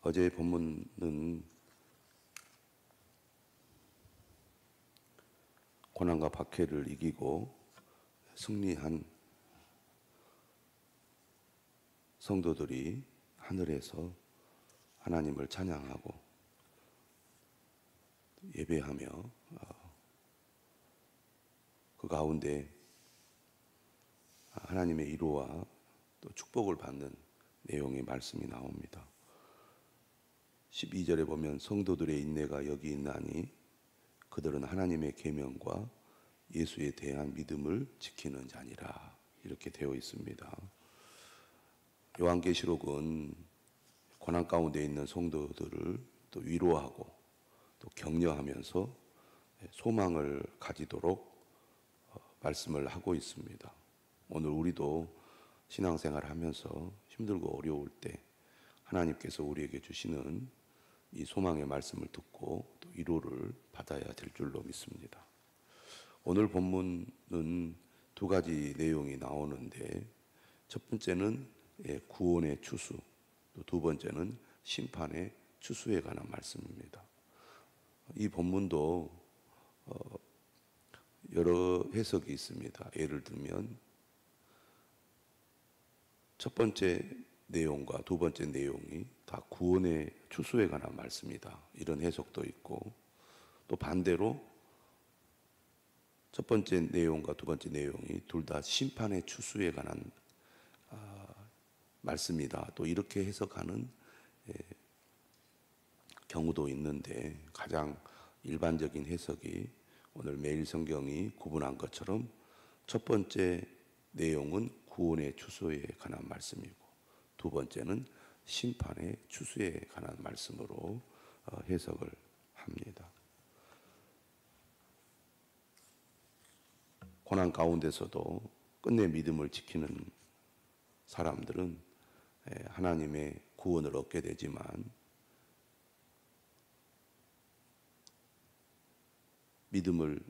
어제의 본문은 고난과 박해를 이기고 승리한 성도들이 하늘에서 하나님을 찬양하고 예배하며 그 가운데 하나님의 위로와 또 축복을 받는 내용의 말씀이 나옵니다. 12절에 보면 성도들의 인내가 여기 있나니 그들은 하나님의 계명과 예수에 대한 믿음을 지키는 자니라, 이렇게 되어 있습니다. 요한계시록은 고난 가운데 있는 성도들을 또 위로하고 또 격려하면서 소망을 가지도록 말씀을 하고 있습니다. 오늘 우리도 신앙생활을 하면서 힘들고 어려울 때 하나님께서 우리에게 주시는 이 소망의 말씀을 듣고 또 위로를 받아야 될 줄로 믿습니다. 오늘 본문은 두 가지 내용이 나오는데, 첫 번째는 구원의 추수, 또 두 번째는 심판의 추수에 관한 말씀입니다. 이 본문도 여러 해석이 있습니다. 예를 들면 첫 번째 내용과 두 번째 내용이 다 구원의 추수에 관한 말씀이다, 이런 해석도 있고, 또 반대로 첫 번째 내용과 두 번째 내용이 둘 다 심판의 추수에 관한 말씀이다, 또 이렇게 해석하는 경우도 있는데, 가장 일반적인 해석이 오늘 매일 성경이 구분한 것처럼 첫 번째 내용은 구원의 추수에 관한 말씀이고 두 번째는 심판의 추수에 관한 말씀으로 해석을 합니다. 고난 가운데서도 끝내 믿음을 지키는 사람들은 하나님의 구원을 얻게 되지만, 믿음을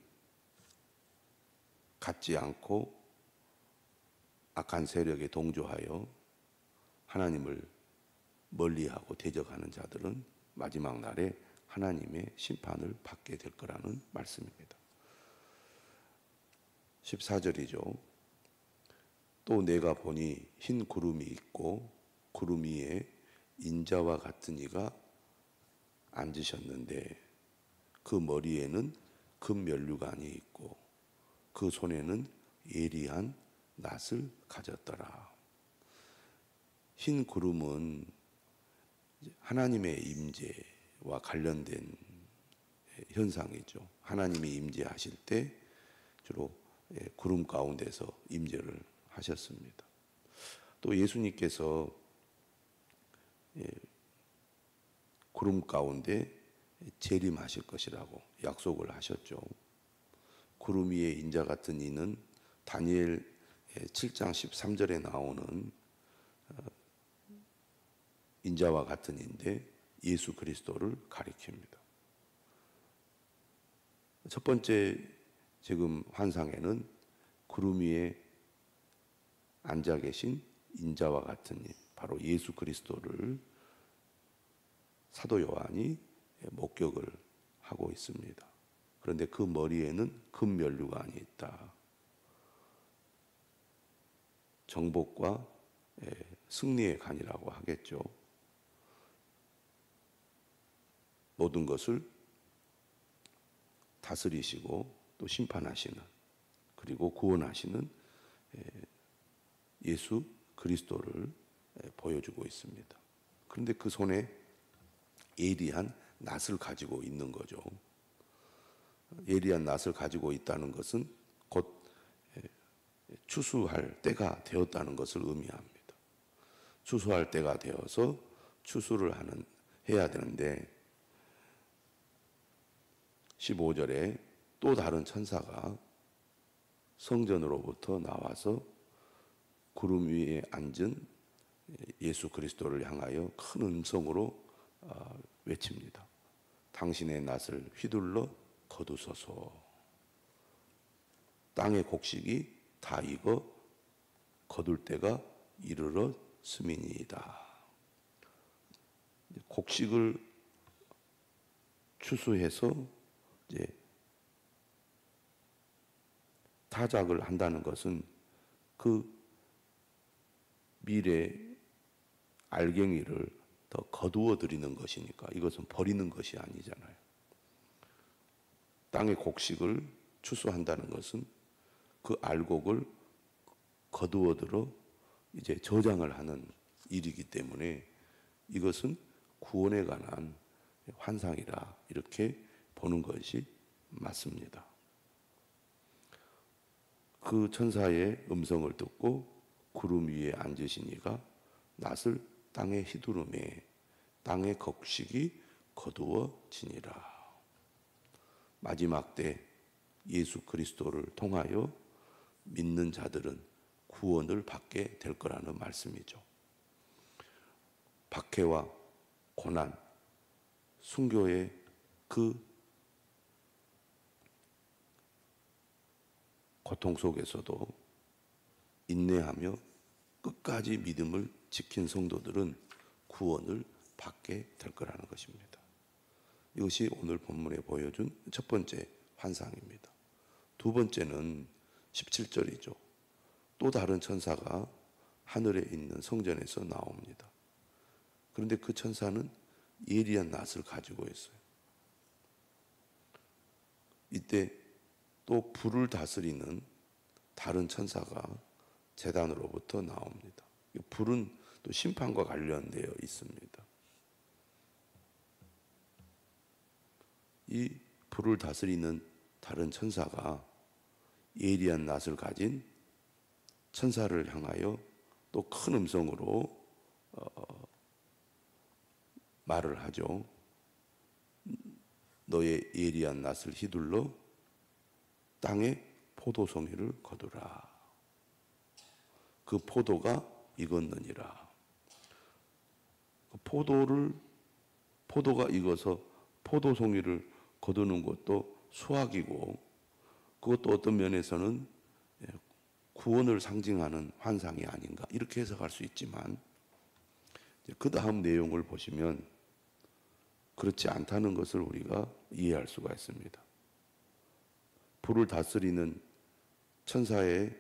갖지 않고 악한 세력에 동조하여 하나님을 멀리하고 대적하는 자들은 마지막 날에 하나님의 심판을 받게 될 거라는 말씀입니다. 14절이죠. 또 내가 보니 흰 구름이 있고 구름 위에 인자와 같은 이가 앉으셨는데 그 머리에는 금면류관이 있고 그 손에는 예리한 낫을 가졌더라. 흰 구름은 하나님의 임재와 관련된 현상이죠. 하나님이 임재하실 때 주로 구름 가운데서 임재를 하셨습니다. 또 예수님께서 구름 가운데 재림하실 것이라고 약속을 하셨죠. 구름 위에 인자 같은 이는 다니엘 7장 13절에 나오는 인자와 같은 이인데 예수 그리스도를 가리킵니다. 첫 번째 지금 환상에는 구름 위에 앉아 계신 인자와 같은 이, 바로 예수 그리스도를 사도 요한이 목격을 하고 있습니다. 그런데 그 머리에는 금면류관이 있다. 정복과 승리의 관이라고 하겠죠. 모든 것을 다스리시고 또 심판하시는, 그리고 구원하시는 예수 그리스도를 보여주고 있습니다. 그런데 그 손에 예리한 낫을 가지고 있는 거죠. 예리한 낫을 가지고 있다는 것은 곧 추수할 때가 되었다는 것을 의미합니다. 추수할 때가 되어서 추수를 해야 되는데, 15절에 또 다른 천사가 성전으로부터 나와서 구름 위에 앉은 예수 그리스도를 향하여 큰 음성으로 외칩니다. 당신의 낫을 휘둘러 거두소서. 땅의 곡식이 다 익어 거둘 때가 이르렀음이니이다. 곡식을 추수해서 이제 타작을 한다는 것은 그 미래 알갱이를 더 거두어 드리는 것이니까 이것은 버리는 것이 아니잖아요. 땅의 곡식을 추수한다는 것은 그 알곡을 거두어 들어 이제 저장을 하는 일이기 때문에 이것은 구원에 관한 환상이라 이렇게 보는 것이 맞습니다. 그 천사의 음성을 듣고 구름 위에 앉으신 이가 낫을 땅에 휘두르매 땅의 곡식이 거두어지니라. 마지막 때 예수 그리스도를 통하여 믿는 자들은 구원을 받게 될 거라는 말씀이죠. 박해와 고난, 순교의 그 고통 속에서도 인내하며 끝까지 믿음을 지킨 성도들은 구원을 받게 될 거라는 것입니다. 이것이 오늘 본문에 보여준 첫 번째 환상입니다. 두 번째는 17절이죠. 또 다른 천사가 하늘에 있는 성전에서 나옵니다. 그런데 그 천사는 예리한 낫을 가지고 있어요. 이때 또 불을 다스리는 다른 천사가 제단으로부터 나옵니다. 불은 또 심판과 관련되어 있습니다. 이 불을 다스리는 다른 천사가 예리한 낫을 가진 천사를 향하여 또 큰 음성으로 말을 하죠. 너의 예리한 낫을 휘둘러 땅에 포도송이를 거두라. 그 포도가 익었느니라. 포도가 익어서 포도송이를 거두는 것도 수확이고 그것도 어떤 면에서는 구원을 상징하는 환상이 아닌가 이렇게 해석할 수 있지만 그 다음 내용을 보시면 그렇지 않다는 것을 우리가 이해할 수가 있습니다. 불을 다스리는 천사의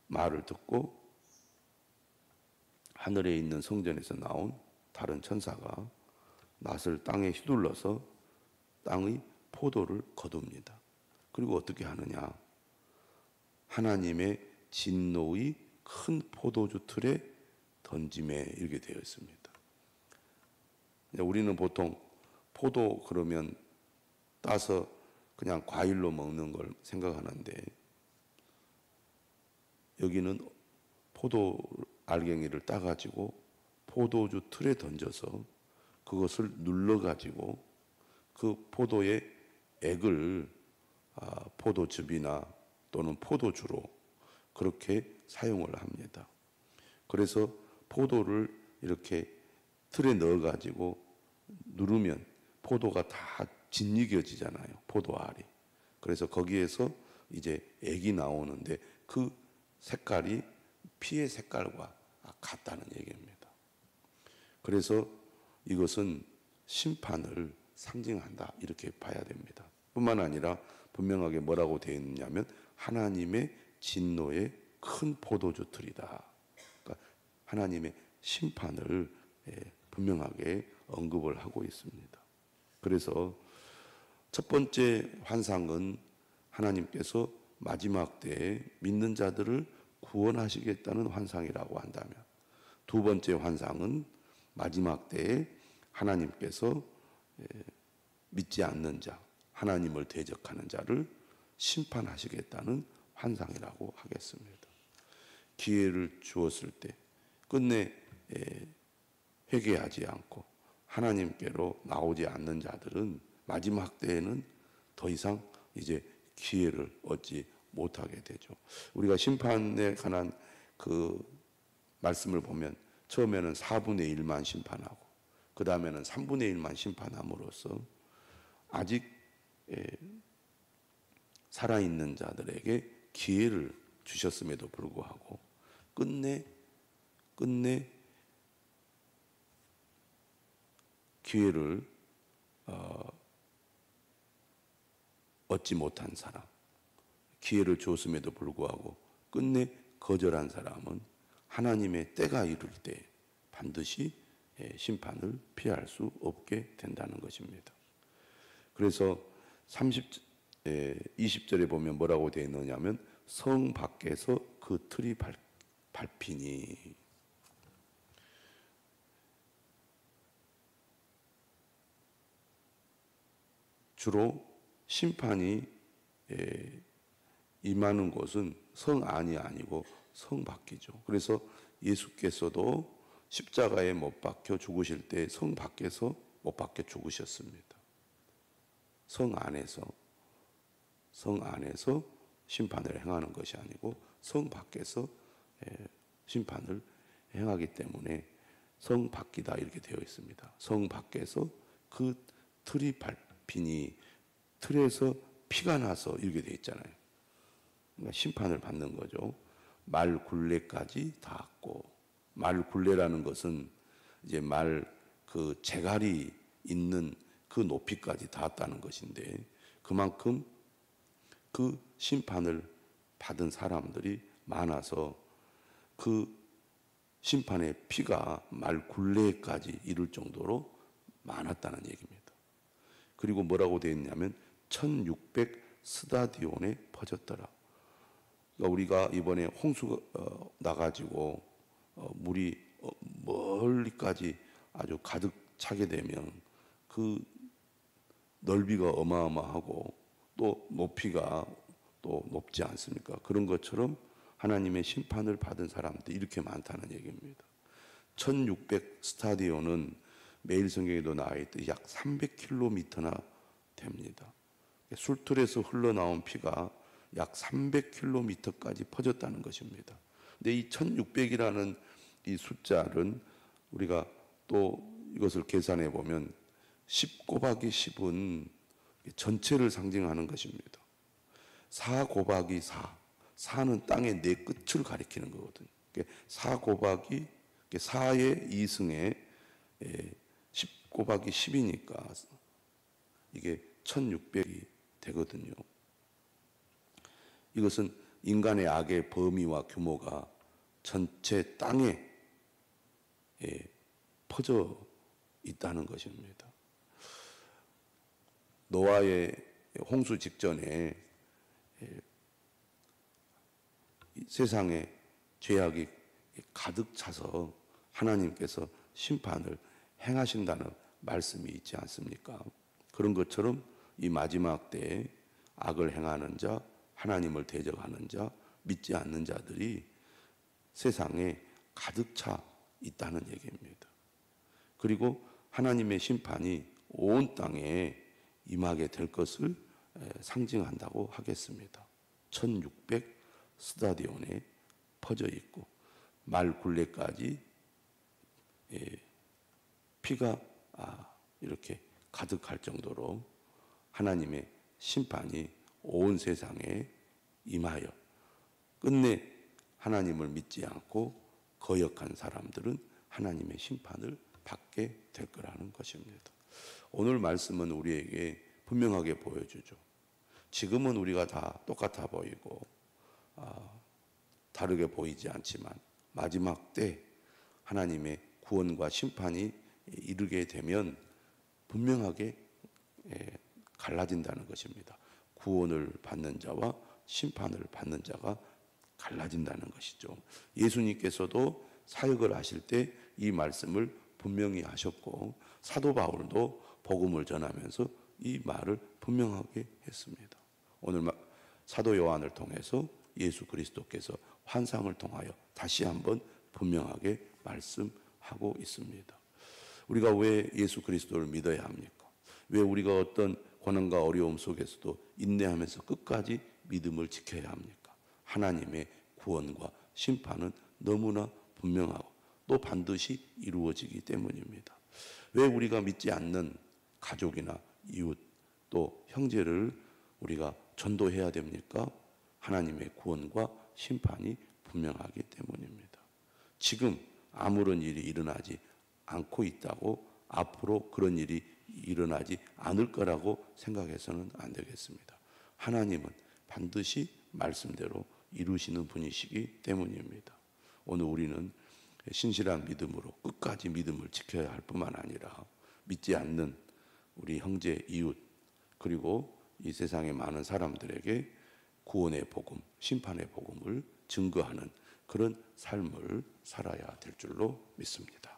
말을 듣고 하늘에 있는 성전에서 나온 다른 천사가 낫을 땅에 휘둘러서 땅의 포도를 거둡니다. 그리고 어떻게 하느냐? 하나님의 진노의 큰 포도주 틀에 던짐에 이렇게 되어 있습니다. 우리는 보통 포도 그러면 따서 그냥 과일로 먹는 걸 생각하는데 여기는 포도 알갱이를 따가지고 포도주 틀에 던져서 그것을 눌러가지고 그 포도의 액을 포도즙이나 또는 포도주로 그렇게 사용을 합니다. 그래서 포도를 이렇게 틀에 넣어가지고 누르면 포도가 다 짓이겨지잖아요. 포도알이. 그래서 거기에서 이제 액이 나오는데 그 색깔이 피의 색깔과 같다는 얘기입니다. 그래서 이것은 심판을 상징한다 이렇게 봐야 됩니다. 뿐만 아니라 분명하게 뭐라고 되어 있냐면 하나님의 진노의 큰 포도주 틀이다. 그러니까 하나님의 심판을 분명하게 언급을 하고 있습니다. 그래서 첫 번째 환상은 하나님께서 마지막 때에 믿는 자들을 구원하시겠다는 환상이라고 한다면 두 번째 환상은 마지막 때에 하나님께서 믿지 않는 자, 하나님을 대적하는 자를 심판하시겠다는 환상이라고 하겠습니다. 기회를 주었을 때 끝내 회개하지 않고 하나님께로 나오지 않는 자들은 마지막 때에는 더 이상 이제 기회를 얻지 못하게 되죠. 우리가 심판에 관한 그 말씀을 보면 처음에는 4분의 1만 심판하고 그 다음에는 3분의 1만 심판함으로써 아직 살아있는 자들에게 기회를 주셨음에도 불구하고 끝내 기회를 얻지 못한 사람, 기회를 줬음에도 불구하고 끝내 거절한 사람은 하나님의 때가 이를 때 반드시 심판을 피할 수 없게 된다는 것입니다. 그래서 20절에 보면 뭐라고 되어 있느냐면 성 밖에서 그 틀이 밟히니, 주로 심판이 임하는 곳은 성 안이 아니고 성 밖이죠. 그래서 예수께서도 십자가에 못 박혀 죽으실 때 성 밖에서 못 박혀 죽으셨습니다. 성 안에서 심판을 행하는 것이 아니고 성 밖에서 심판을 행하기 때문에 성 밖이다 이렇게 되어 있습니다. 성 밖에서 그 틀이 밟히니, 틀에서 피가 나서 이렇게 되어 있잖아요. 그러니까 심판을 받는 거죠. 말 굴레까지 닿았고, 말 굴레라는 것은 이제 말 그 재갈이 있는 그 높이까지 닿았다는 것인데, 그만큼 그 심판을 받은 사람들이 많아서 그 심판의 피가 말 굴레까지 이를 정도로 많았다는 얘기입니다. 그리고 뭐라고 되어 있냐면 1600 스타디온에 퍼졌더라. 그러니까 우리가 이번에 홍수가 나가지고 물이 멀리까지 아주 가득 차게 되면 그 넓이가 어마어마하고 또 높이가 또 높지 않습니까? 그런 것처럼 하나님의 심판을 받은 사람들이 이렇게 많다는 얘기입니다. 1600 스타디온은 매일 성경에도 나와 있듯이 약 300km나 됩니다. 술틀에서 흘러나온 피가 약 300km까지 퍼졌다는 것입니다. 근데 이 1600이라는 이 숫자는 우리가 또 이것을 계산해 보면 10 곱하기 10은 전체를 상징하는 것입니다. 4 곱하기 4, 4는 땅의 네 끝을 가리키는 거거든요. 4 곱하기 4의 2승에 10 곱하기 10이니까 이게 1600이 되거든요. 이것은 인간의 악의 범위와 규모가 전체 땅에 퍼져 있다는 것입니다. 노아의 홍수 직전에 세상에 죄악이 가득 차서 하나님께서 심판을 행하신다는 말씀이 있지 않습니까? 그런 것처럼 이 마지막 때에 악을 행하는 자, 하나님을 대적하는 자, 믿지 않는 자들이 세상에 가득 차 있다는 얘기입니다. 그리고 하나님의 심판이 온 땅에 임하게 될 것을 상징한다고 하겠습니다. 1600 스타디온에 퍼져 있고 말 굴레까지 피가 이렇게 가득할 정도로 하나님의 심판이 온 세상에 임하여 끝내 하나님을 믿지 않고 거역한 사람들은 하나님의 심판을 받게 될 거라는 것입니다. 오늘 말씀은 우리에게 분명하게 보여주죠. 지금은 우리가 다 똑같아 보이고 다르게 보이지 않지만 마지막 때 하나님의 구원과 심판이 이르게 되면 분명하게 갈라진다는 것입니다. 구원을 받는 자와 심판을 받는 자가 갈라진다는 것이죠. 예수님께서도 사역을 하실 때 이 말씀을 분명히 하셨고 사도 바울도 복음을 전하면서 이 말을 분명하게 했습니다. 오늘 사도 요한을 통해서 예수 그리스도께서 환상을 통하여 다시 한번 분명하게 말씀하고 있습니다. 우리가 왜 예수 그리스도를 믿어야 합니까? 왜 우리가 어떤 고난과 어려움 속에서도 인내하면서 끝까지 믿음을 지켜야 합니까? 하나님의 구원과 심판은 너무나 분명하고 또 반드시 이루어지기 때문입니다. 왜 우리가 믿지 않는 가족이나 이웃 또 형제를 우리가 전도해야 됩니까? 하나님의 구원과 심판이 분명하기 때문입니다. 지금 아무런 일이 일어나지 않고 있다고 앞으로 그런 일이 일어나지 않을 거라고 생각해서는 안 되겠습니다. 하나님은 반드시 말씀대로 이루시는 분이시기 때문입니다. 오늘 우리는 신실한 믿음으로 끝까지 믿음을 지켜야 할 뿐만 아니라 믿지 않는 우리 형제, 이웃, 그리고 이 세상의 많은 사람들에게 구원의 복음, 심판의 복음을 증거하는 그런 삶을 살아야 될 줄로 믿습니다.